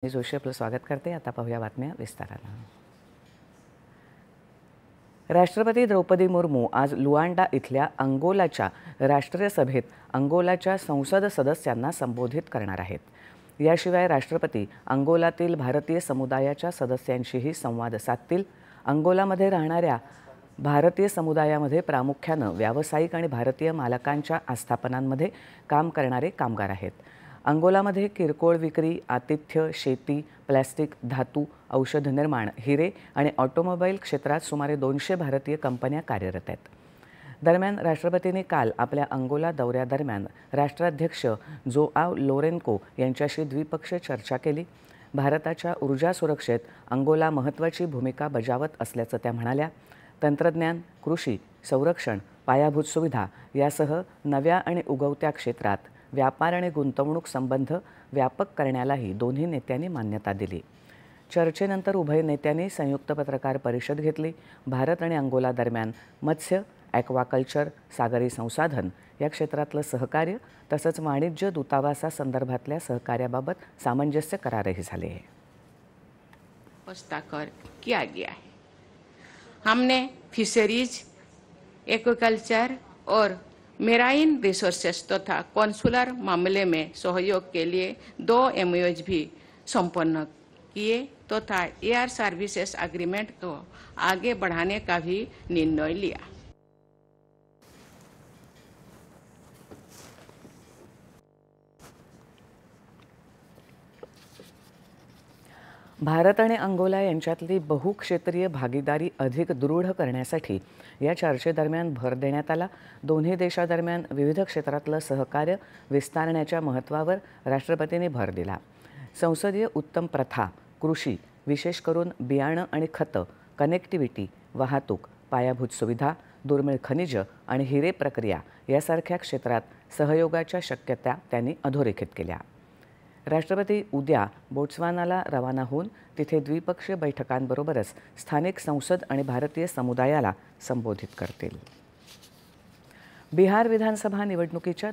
मी जोशी आपलं स्वागत करते। आता पाहूया बातम्या विस्ताराने। राष्ट्रपती द्रौपदी मुर्मू आज लुआंडा इथल्या अंगोलाच्या राष्ट्रीय सभेत अंगोलाच्या संसद सदस्यांना संबोधित करणार आहेत। याशिवाय राष्ट्रपती अंगोलातील भारतीय समुदायाच्या सदस्यांशीही संवाद साधतील। अंगोलामध्ये राहणाऱ्या भारतीय समुदायामध्ये प्रामुख्याने व्यावसायिक आणि भारतीय मालकांच्या आस्थापनांमध्ये काम करणारे कामगार आहेत। अंगोलामध्ये किरकोळ विक्री, आतिथ्य, शेती, प्लास्टिक, धातू, औषध निर्माण, हिरे आणि ऑटोमोबाईल क्षेत्रात सुमारे 200 भारतीय कंपन्या कार्यरत आहेत। दरम्यान राष्ट्रपतींनी काल आपल्या अंगोला दौऱ्यादरम्यान राष्ट्राध्यक्ष जोआव लोरेन्को यांच्याशी द्विपक्षीय चर्चा केली। भारताच्या ऊर्जा सुरक्षेत अंगोला महत्त्वाची भूमिका बजावत असल्याचं त्या म्हणाल्या। तंत्रज्ञान, कृषी, संरक्षण, पायाभूत सुविधा यासह नव्या आणि उगवत्या क्षेत्रात व्यापार आणि गुंतवणूक संबंध व्यापक करण्यालाही दोन्ही नेत्यांनी मान्यता दिली। चर्चेनंतर उभय नेत्यांनी संयुक्त पत्रकार परिषद घेतली। भारत आणि अंगोला दरम्यान मत्स्य, ॲक्वाकल्चर, सागरी संसाधन या क्षेत्रातलं सहकार्य तसंच वाणिज्य दूतावासासंदर्भातल्या सहकार्याबाबत सामंजस्य करारही झाले। हस्ताक्षर किया गया है। हमने फिशरीज, एक्वाकल्चर और मेराइन रिसोर्सेस तथा कॉन्सुलर मामले में सहयोग के लिए 2 MOUs भी संपन्न किए तथा एयर सर्विसेज एग्रीमेंट को आगे बढ़ाने का भी निर्णय लिया। भारत आणि अंगोला यांच्यातली बहुक्षेत्रीय भागीदारी अधिक दृढ करण्यासाठी या चर्चेदरम्यान भर देण्यात आला। दोन्ही देशांदरम्यान विविध क्षेत्रातलं सहकार्य विस्तारण्याच्या महत्त्वावर राष्ट्रपतींनी भर दिला। संसदीय उत्तम प्रथा, कृषी, विशेष करून बियाणं आणि खतं, कनेक्टिव्हिटी, वाहतूक, पायाभूत सुविधा, दुर्मिळ खनिजं आणि हिरे प्रक्रिया यासारख्या क्षेत्रात सहयोगाच्या शक्यता त्यांनी अधोरेखित केल्या। राष्ट्रपती उद्या बोट्सवानाला रवाना होऊन तिथे द्विपक्षीय बैठकांबरोबरच स्थानिक संसद आणि भारतीय समुदायाला संबोधित करतील। बिहार विधानसभा निवडणुकीच्या